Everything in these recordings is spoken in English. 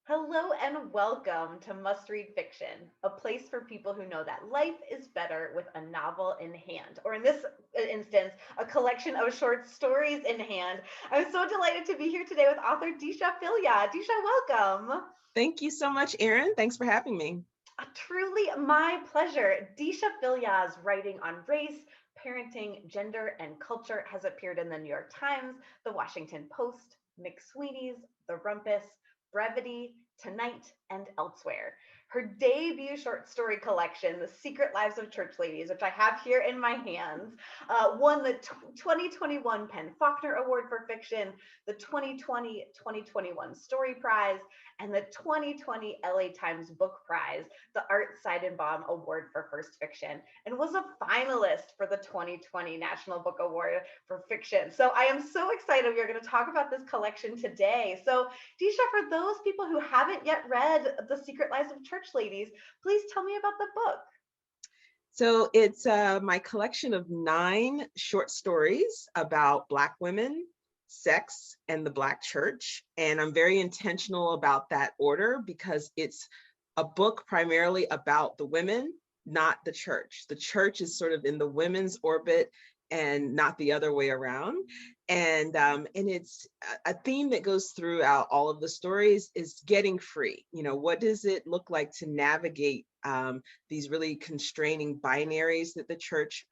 Hello and welcome to Must Read Fiction, a place for people who know that life is better with a novel in hand, or in this instance, a collection of short stories in hand. I'm so delighted to be here today with author Deesha Philyaw. Deesha, welcome. Thank you so much, Erin. Thanks for having me. Truly my pleasure. Deesha Philyaw's writing on race, parenting, gender, and culture has appeared in the New York Times, the Washington Post, McSweeney's, The Rumpus, Brevity, Tonight, and elsewhere. Her debut short story collection, The Secret Lives of Church Ladies, which I have here in my hands, won the 2021 Faulkner Award for Fiction, the 2020-2021 Story Prize, and the 2020 LA Times Book Prize, the Art Seidenbaum Award for First Fiction, and was a finalist for the 2020 National Book Award for Fiction. So I am so excited. We're going to talk about this collection today. So, Deesha, for those people who haven't yet read The Secret Lives of Church Ladies, please tell me about the book. So it's my collection of 9 short stories about Black women, sex, and the Black church. And I'm very intentional about that order because it's a book primarily about the women, not the church. The church is sort of in the women's orbit and not the other way around. And it's a theme that goes throughout all of the stories is getting free. What does it look like to navigate these really constraining binaries that the church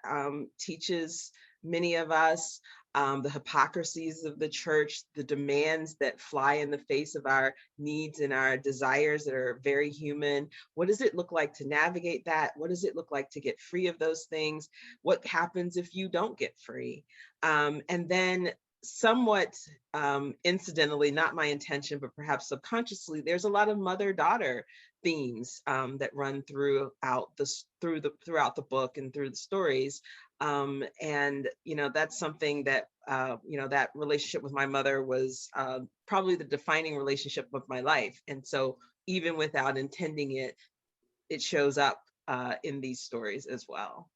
teaches many of us, the hypocrisies of the church, the demands that fly in the face of our needs and our desires that are very human. What does it look like to navigate that? What does it look like to get free of those things? What happens if you don't get free? And then somewhat incidentally, not my intention, but perhaps subconsciously, there's a lot of mother-daughter themes that run throughout the book and through the stories. And that's something that that relationship with my mother was probably the defining relationship of my life. And so even without intending it, it shows up in these stories as well.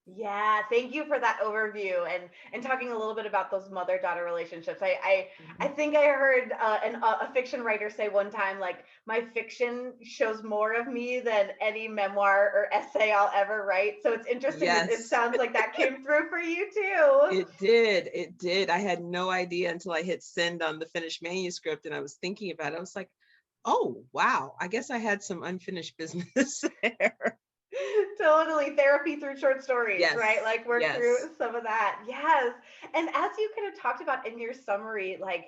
Yeah, thank you for that overview and talking a little bit about those mother-daughter relationships. I think I heard a fiction writer say one time, like, my fiction shows more of me than any memoir or essay I'll ever write. So it's interesting that it Yes, sounds like that came through for you too. it did. It did. I had no idea until I hit send on the finished manuscript and I was thinking about it. I was like, oh, wow, I guess I had some unfinished business there. Totally, therapy through short stories, right? Yes, Like, work through yes. some of that. Yes. And as you kind of talked about in your summary, like,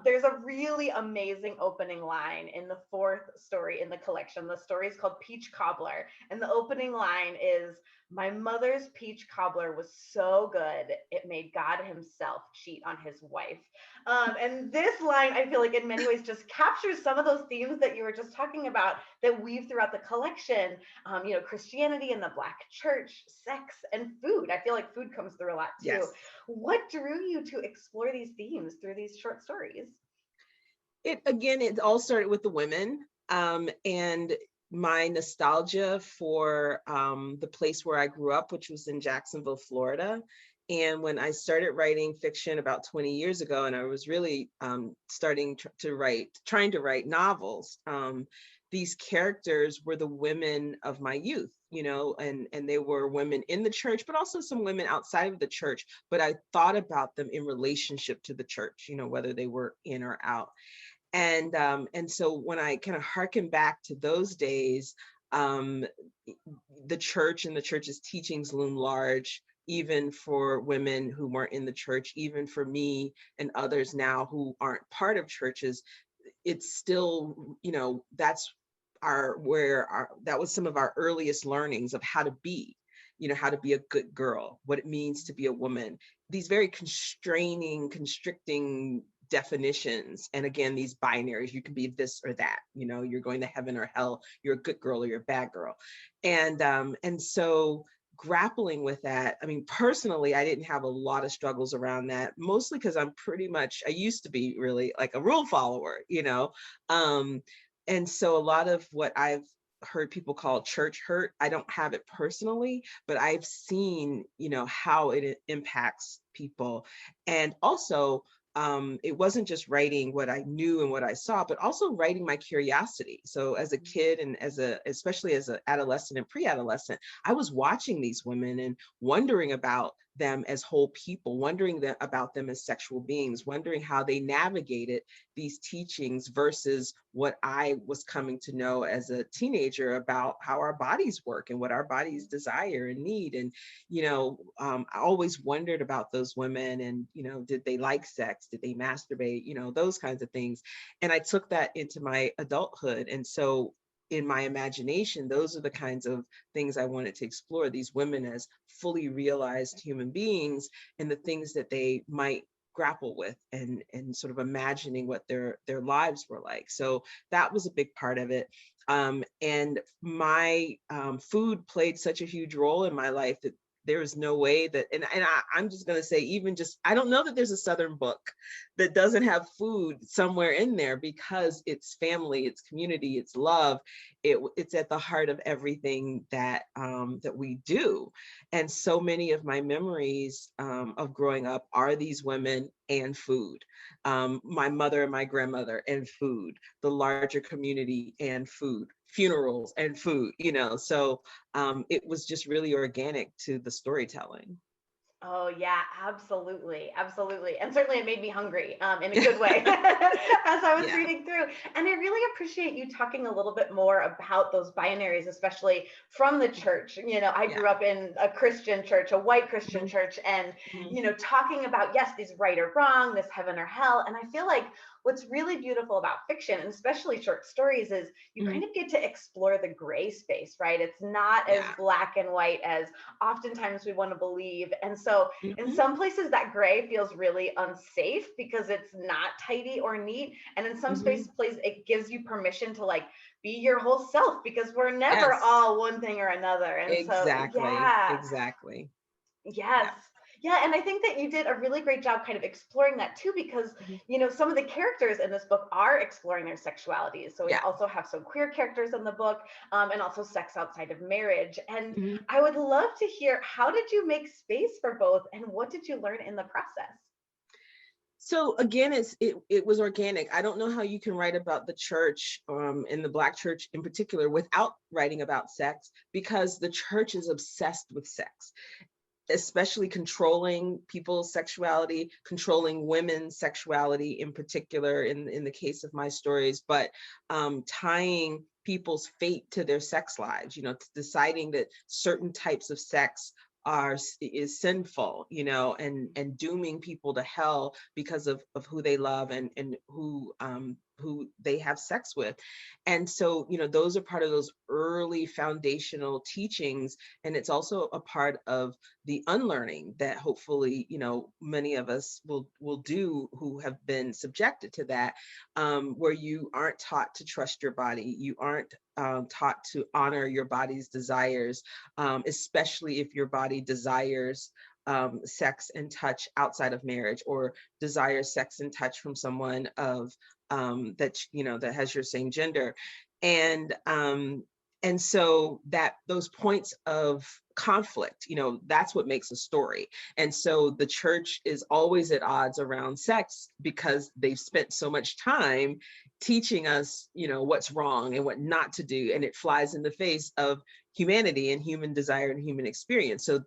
there's a really amazing opening line in the fourth story in the collection. The story is called Peach Cobbler, and the opening line is, my mother's peach cobbler was so good it made God himself cheat on his wife. And this line, I feel like, in many ways just captures some of those themes that you were just talking about that weave throughout the collection. Christianity and the Black church, sex, and food. I feel like food comes through a lot too. Yes. What drew you to explore these themes through these short stories? It all started with the women, and my nostalgia for the place where I grew up, which was in Jacksonville, Florida. And when I started writing fiction about 20 years ago, and I was really trying to write novels, these characters were the women of my youth, and they were women in the church, but also some women outside of the church. But I thought about them in relationship to the church, whether they were in or out. And so when I kind of harken back to those days, um, the church and the church's teachings loom large, even for women who weren't in the church, even for me and others now who aren't part of churches. It's still, that was some of our earliest learnings of how to be, how to be a good girl, what it means to be a woman, these very constraining, constricting definitions. And again, these binaries, you can be this or that, you're going to heaven or hell, you're a good girl or you're a bad girl. And so grappling with that, I mean, personally, I didn't have a lot of struggles around that, mostly because I used to be really like a rule follower, um, and so a lot of what I've heard people call church hurt, I don't have it personally, but I've seen, how it impacts people. And also it wasn't just writing what I knew and what I saw, but also writing my curiosity. So as a kid and especially as an adolescent and pre-adolescent, I was watching these women and wondering about them as whole people, wondering about them as sexual beings, wondering how they navigated these teachings versus what I was coming to know as a teenager about how our bodies work and what our bodies desire and need. And, I always wondered about those women and, did they like sex? Did they masturbate? Those kinds of things. And I took that into my adulthood. And so in my imagination, those are the kinds of things I wanted to explore, these women as fully realized human beings and the things that they might grapple with and sort of imagining what their lives were like. So that was a big part of it. And my food played such a huge role in my life that there is no way that, I'm just going to say, even just, I don't know that there's a Southern book that doesn't have food somewhere in there, because it's family, it's community, it's love. It's at the heart of everything that we do. And so many of my memories of growing up are these women and food. My mother and my grandmother and food, the larger community and food, funerals and food, so it was just really organic to the storytelling. Oh yeah, absolutely, absolutely, and certainly it made me hungry in a good way as I was Yeah, reading through. And I really appreciate you talking a little bit more about those binaries, especially from the church. I yeah. grew up in a Christian church, a white Christian Mhm, church, and mhm, talking about, yes, these right or wrong, this heaven or hell. And I feel like what's really beautiful about fiction, and especially short stories, is you mhm. kind of get to explore the gray space, right? It's not as Yeah. black and white as oftentimes we want to believe. And so in Mhm, some places that gray feels really unsafe because it's not tidy or neat. And in some mhm. places it gives you permission to like be your whole self, because we're never Yes, all one thing or another. And so exactly, yeah. exactly. Yes. Yeah. Yeah, and I think that you did a really great job kind of exploring that too, because Mhm. some of the characters in this book are exploring their sexualities. So we Yeah. also have some queer characters in the book, and also sex outside of marriage. And Mhm. I would love to hear, how did you make space for both, and what did you learn in the process? So again, it was organic. I don't know how you can write about the church, and the Black church in particular, without writing about sex, because the church is obsessed with sex, especially controlling people's sexuality, controlling women's sexuality in particular, in the case of my stories, but tying people's fate to their sex lives, deciding that certain types of sex is sinful, and dooming people to hell because of who they love and who they have sex with. And so, those are part of those early foundational teachings. And it's also a part of the unlearning that hopefully, many of us will do who have been subjected to that, where you aren't taught to trust your body, you aren't taught to honor your body's desires, especially if your body desires sex and touch outside of marriage, or desires sex and touch from someone of that has your same gender. And and so that those points of conflict, that's what makes a story. And so the church is always at odds around sex, because they've spent so much time teaching us, what's wrong and what not to do, and it flies in the face of humanity and human desire and human experience. So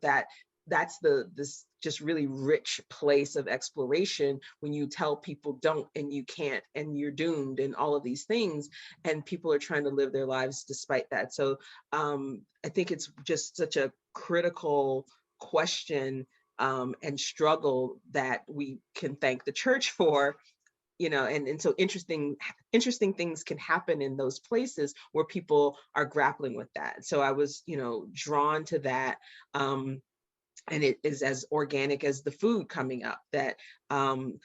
that's this just really rich place of exploration, when you tell people don't and you can't and you're doomed and all of these things, and people are trying to live their lives despite that. So I think it's just such a critical question, and struggle that we can thank the church for, and so interesting things can happen in those places where people are grappling with that. So I was, drawn to that. And it is as organic as the food coming up, that um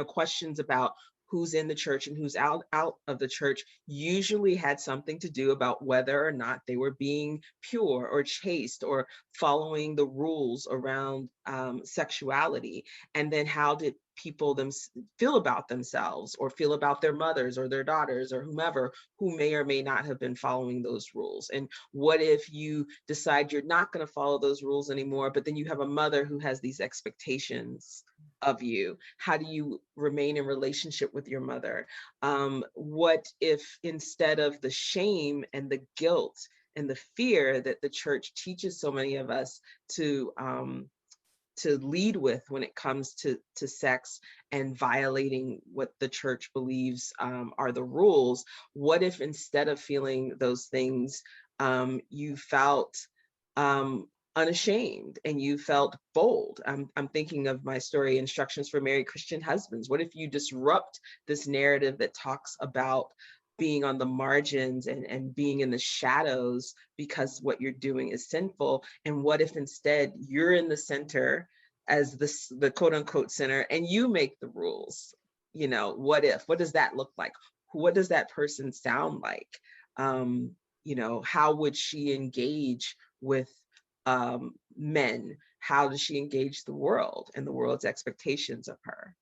questions about who's in the church and who's out of the church usually had something to do about whether or not they were being pure or chaste or following the rules around sexuality. And then how did people feel about themselves, or feel about their mothers or their daughters or whomever, who may or may not have been following those rules. And what if you decide you're not going to follow those rules anymore, but then you have a mother who has these expectations of you? How do you remain in relationship with your mother? What if instead of the shame and the guilt and the fear that the church teaches so many of us to lead with when it comes to sex and violating what the church believes are the rules, what if instead of feeling those things, you felt unashamed and you felt bold? I'm thinking of my story, Instructions for Married Christian Husbands. What if you disrupt this narrative that talks about being on the margins and being in the shadows because what you're doing is sinful? And what if instead you're in the center as the quote unquote center and you make the rules? What does that look like? What does that person sound like? How would she engage with men? How does she engage the world and the world's expectations of her?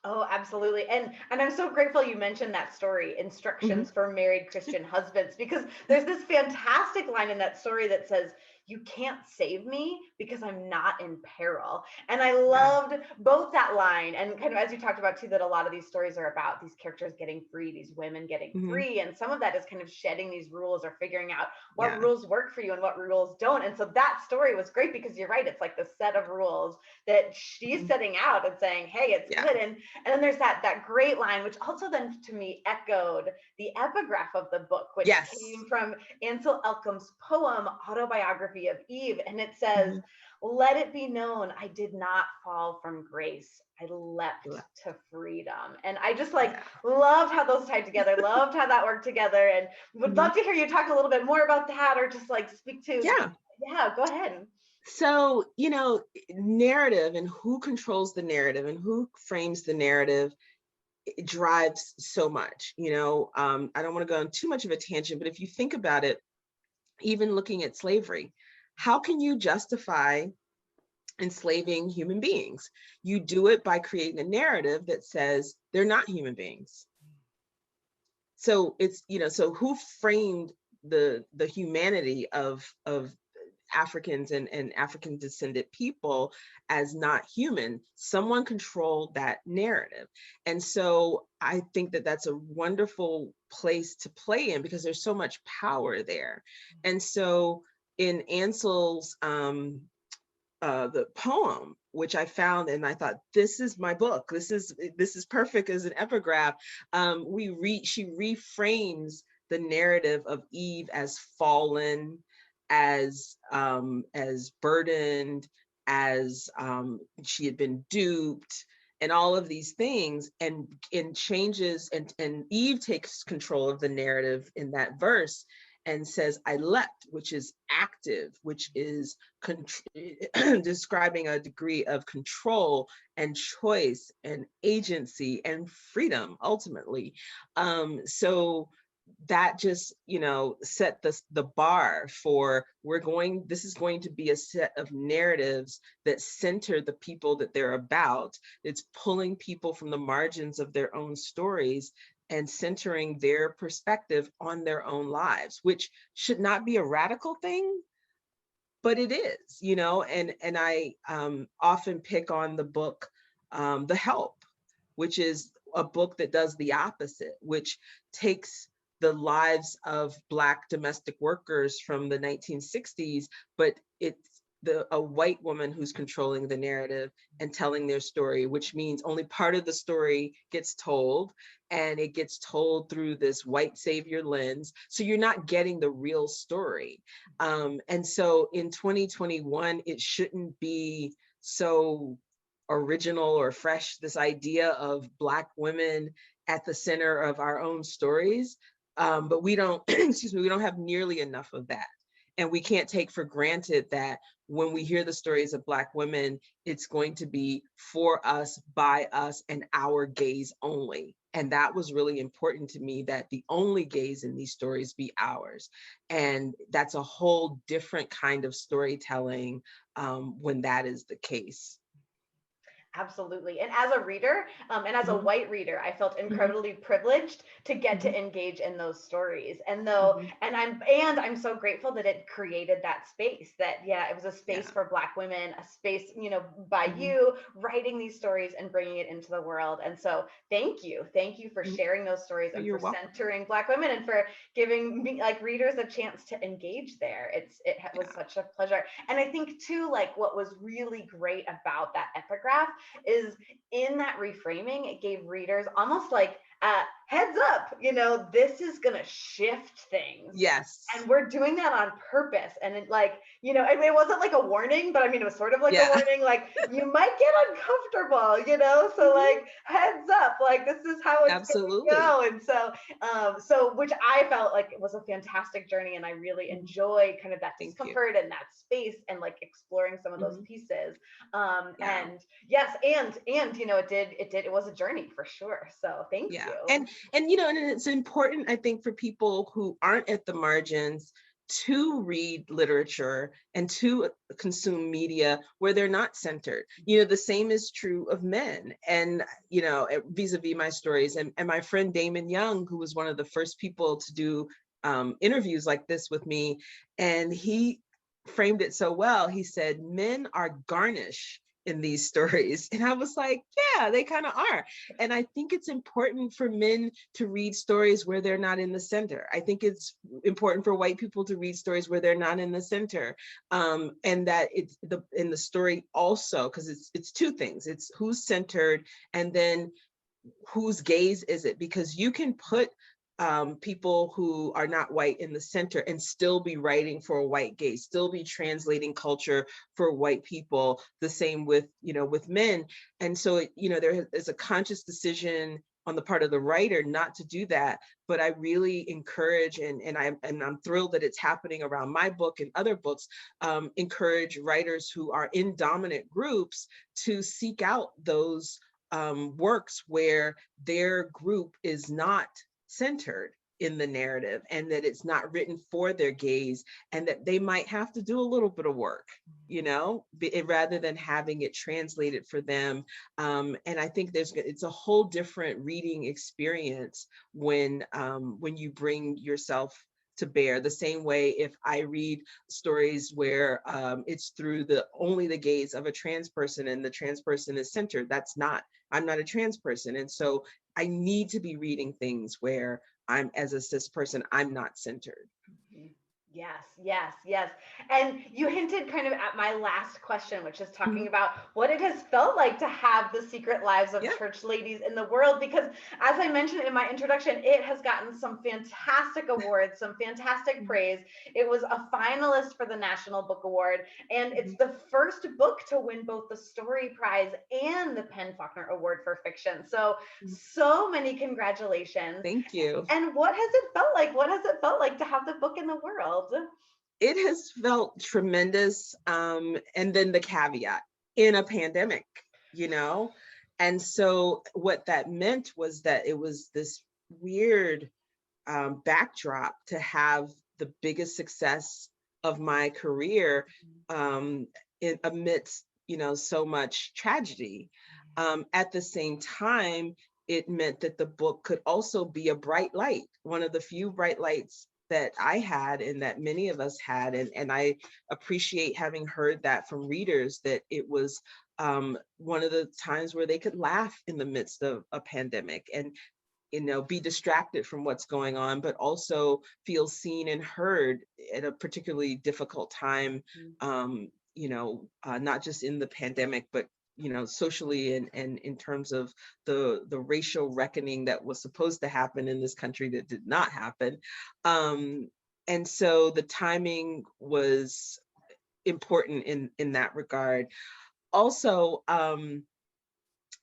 Oh, absolutely. And I'm so grateful you mentioned that story, Mhm. Instructions for Married Christian Husbands, because there's this fantastic line in that story that says, "You can't save me because I'm not in peril." And I Yeah. loved both that line and kind of as you talked about too, that a lot of these stories are about these characters getting free, these women getting Mhm. free. And some of that is kind of shedding these rules or figuring out what Yeah. rules work for you and what rules don't. And so that story was great because you're right. It's like the set of rules that she's Mhm. setting out and saying, hey, it's Yeah. good. And then there's that great line, which also then to me echoed the epigraph of the book, which Yes. came from Ansel Elkham's poem, Autobiography of Eve. And it says, Mhm. "Let it be known, I did not fall from grace. I leapt Yeah. to freedom." And I just like Yeah. loved how those tied together, loved how that worked together, and would Mhm. love to hear you talk a little bit more about that or just like speak to, Yeah. yeah, go ahead. So, narrative and who controls the narrative and who frames the narrative, it drives so much. I don't want to go on too much of a tangent, but if you think about it, even looking at slavery, how can you justify enslaving human beings? You do it by creating a narrative that says they're not human beings. So so who framed the humanity of Africans and African descended people as not human? Someone controlled that narrative. And so I think that that's a wonderful place to play in because there's so much power there. And so in Ansel's the poem, which I found, and I thought, this is my book. This is perfect as an epigraph. She reframes the narrative of Eve as fallen, as burdened, as she had been duped, and all of these things, and changes, and Eve takes control of the narrative in that verse and says, "I leapt," which is active, which is describing a degree of control and choice and agency and freedom ultimately. So that just set the bar for, this is going to be a set of narratives that center the people that they're about. It's pulling people from the margins of their own stories and centering their perspective on their own lives, which should not be a radical thing, but it is. And I often pick on the book, The Help, which is a book that does the opposite, which takes the lives of Black domestic workers from the 1960s, but it's a white woman who's controlling the narrative and telling their story, which means only part of the story gets told, and it gets told through this white savior lens. So you're not getting the real story. And so in 2021, it shouldn't be so original or fresh, this idea of Black women at the center of our own stories. But we don't, excuse me, we don't have nearly enough of that. And we can't take for granted that when we hear the stories of Black women, it's going to be for us, by us, and our gaze only. And that was really important to me, that the only gaze in these stories be ours. And that's a whole different kind of storytelling when that is the case. Absolutely. And as a reader, and as a Mhm, white reader, I felt mhm, incredibly privileged to get mhm, to engage in those stories. And though, mhm. and I'm so grateful that it created that space, that yeah, it was a space Yeah. for Black women, a space, by Mhm. you writing these stories and bringing it into the world. And so thank you. Thank you for Mhm. sharing those stories and You're for welcome. centering Black women and for giving me, like, readers a chance to engage there. It was Yeah. such a pleasure. And I think too, like, what was really great about that epigraph is in that reframing, it gave readers almost like heads up, this is going to shift things. Yes. And we're doing that on purpose. And it wasn't like a warning, but I mean, it was sort of like a Yeah. warning, like you might get uncomfortable, so Mhm. like heads up, like this is how it's going to Absolutely. go. And so which I felt like it was a fantastic journey. And I really Mhm. enjoyed kind of that Thank you. discomfort and that space and like exploring some of those Mhm. pieces. Yeah. And yes, and it was a journey for sure. So thank Yeah. you. And it's important, I think, for people who aren't at the margins to read literature and to consume media where they're not centered. The same is true of men. And, vis-a-vis my stories and my friend Damon Young, who was one of the first people to do interviews like this with me. And he framed it so well. He said, men are garnish in these stories. And I was like, yeah, they kind of are. And I think it's important for men to read stories where they're not in the center. I think it's important for white people to read stories where they're not in the center. And that it's in the story also, because it's two things. It's who's centered, and then whose gaze is it? Because you can put people who are not white in the center and still be writing for a white gaze, still be translating culture for white people. The same with men. And so there is a conscious decision on the part of the writer not to do that. But I really encourage, and I'm thrilled that it's happening around my book and other books, encourage writers who are in dominant groups to seek out those works where their group is not centered in the narrative, and that it's not written for their gaze, and that they might have to do a little bit of work, rather than having it translated for them. And I think it's a whole different reading experience when you bring yourself to bear. The same way, if I read stories where it's through only the gaze of a trans person and the trans person is centered, I'm not a trans person. And so I need to be reading things where as a cis person, I'm not centered. Mhm. Yes, yes, yes. And you hinted kind of at my last question, which is talking Mhm. about what it has felt like to have the secret lives of Yeah. church ladies in the world. Because as I mentioned in my introduction, it has gotten some fantastic awards, some fantastic Mhm. praise. It was a finalist for the National Book Award, and it's Mhm. the first book to win both the Story Prize and the Faulkner Award for fiction. So, Mhm. so many congratulations. Thank you. And what has it felt like? What has it felt like to have the book in the world? It has felt tremendous. And then the caveat, in a pandemic, you know? And so what that meant was that it was this weird backdrop to have the biggest success of my career um, amidst so much tragedy. At the same time, it meant that the book could also be a bright light, one of the few bright lights that I had and that many of us had. And I appreciate having heard that from readers, that it was one of the times where they could laugh in the midst of a pandemic and be distracted from what's going on, but also feel seen and heard at a particularly difficult time, not just in the pandemic, but socially, and in terms of the racial reckoning that was supposed to happen in this country that did not happen. And so the timing was important in that regard. Also,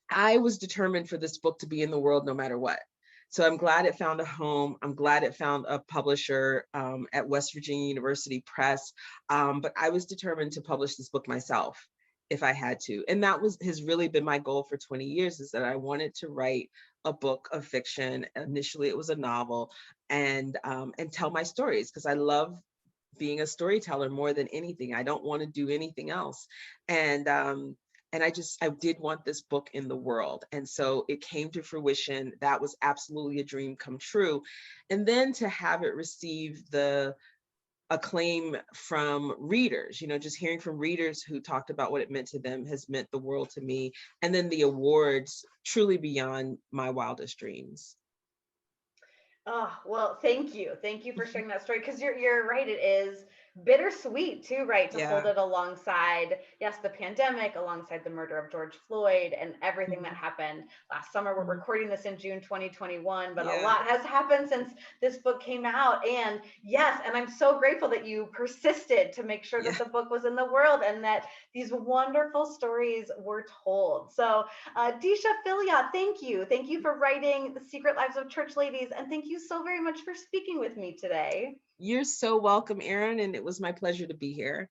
I was determined for this book to be in the world no matter what. So I'm glad it found a home. I'm glad it found a publisher at West Virginia University Press. But I was determined to publish this book myself if I had to. And that has really been my goal for 20 years, is that I wanted to write a book of fiction. Initially, it was a novel, and tell my stories, because I love being a storyteller more than anything. I don't want to do anything else. And And I did want this book in the world. And so it came to fruition. That was absolutely a dream come true. And then to have it receive the acclaim from readers, just hearing from readers who talked about what it meant to them has meant the world to me. And then the awards, truly beyond my wildest dreams. Oh, well, thank you. Thank you for sharing that story, because you're right. It is bittersweet too, right? To hold Yeah. it alongside, yes, the pandemic, alongside the murder of George Floyd and everything that Mhm. happened last summer. We're Mhm. recording this in June 2021, but a Yeah. lot has happened since this book came out. And yes, and I'm so grateful that you persisted to make sure that Yeah. the book was in the world and that these wonderful stories were told. So Deesha Philyaw, thank you. Thank you for writing The Secret Lives of Church Ladies. And thank you so very much for speaking with me today. You're so welcome, Erin, and it was my pleasure to be here.